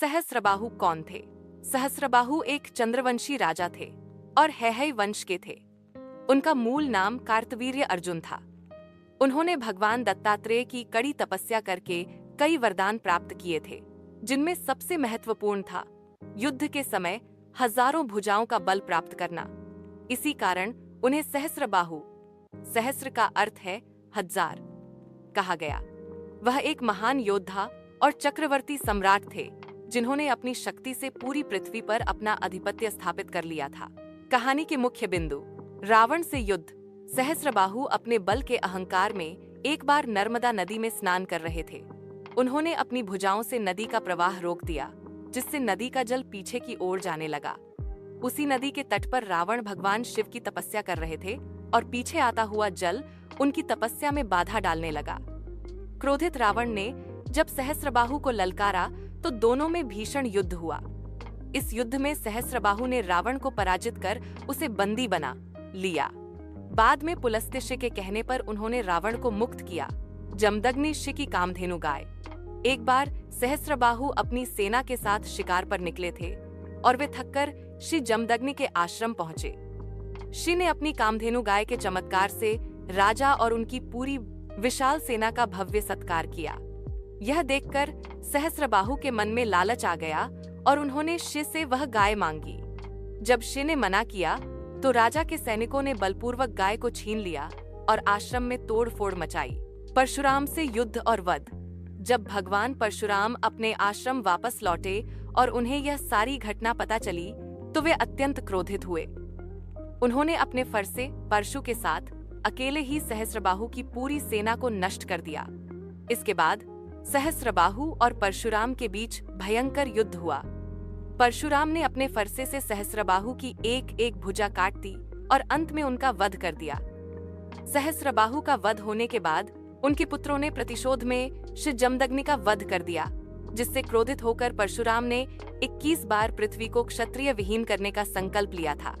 सहस्रबाहु कौन थे? सहस्रबाहु एक चंद्रवंशी राजा थे और हैहय वंश के थे। उनका मूल नाम कार्तवीर्य अर्जुन था। उन्होंने भगवान दत्तात्रेय की कड़ी तपस्या करके कई वरदान प्राप्त किए थे, जिनमें सबसे महत्वपूर्ण था युद्ध के समय हजारों भुजाओं का बल प्राप्त करना। इसी कारण उन्हें सहस्रबाहु, सहस्र का अर्थ है हजार, कहा गया। वह एक महान योद्धा और चक्रवर्ती सम्राट थे, जिन्होंने अपनी शक्ति से पूरी पृथ्वी पर अपना आधिपत्य स्थापित कर लिया था। कहानी के मुख्य बिंदु: रावण से युद्ध। सहस्रबाहु अपने बल के अहंकार में एक बार नर्मदा नदी में स्नान कर रहे थे। उन्होंने अपनी भुजाओं से नदी का प्रवाह रोक दिया, जिससे नदी का जल पीछे की ओर जाने लगा। उसी नदी के तट पर रावण भगवान शिव की तपस्या कर रहे थे और पीछे आता हुआ जल उनकी तपस्या में बाधा डालने लगा। क्रोधित रावण ने जब सहस्रबाहु को ललकारा तो दोनों में भीषण युद्ध हुआ। इस युद्ध में सहस्रबाहु ने रावण को पराजित कर उसे बंदी बना लिया। बाद में पुलस्त्य के कहने पर उन्होंने रावण को मुक्त किया। जमदग्नि की कामधेनु गाय। एक बार सहस्रबाहु अपनी सेना के साथ शिकार पर निकले थे और वे थककर श्री जमदग्नि के आश्रम पहुंचे। श्री ने अपनी कामधेनु गाय के चमत्कार से राजा और उनकी पूरी विशाल सेना का भव्य सत्कार किया। यह देखकर सहस्रबाहु के मन में लालच आ गया और उन्होंने शिव से वह गाय मांगी। जब शिव ने मना किया तो राजा के सैनिकों ने बलपूर्वक गाय को छीन लिया और आश्रम में तोड़फोड़ मचाई। परशुराम से युद्ध और वध। जब भगवान परशुराम अपने आश्रम वापस लौटे और उन्हें यह सारी घटना पता चली तो वे अत्यंत क्रोधित हुए। उन्होंने अपने फरसे परशु के साथ अकेले ही सहस्रबाहु की पूरी सेना को नष्ट कर दिया। इसके बाद सहस्रबाहु और परशुराम के बीच भयंकर युद्ध हुआ। परशुराम ने अपने फरसे से सहस्रबाहु की एक एक भुजा काट दी और अंत में उनका वध कर दिया। सहस्रबाहु का वध होने के बाद उनके पुत्रों ने प्रतिशोध में श्री जमदग्नि का वध कर दिया, जिससे क्रोधित होकर परशुराम ने 21 बार पृथ्वी को क्षत्रिय विहीन करने का संकल्प लिया था।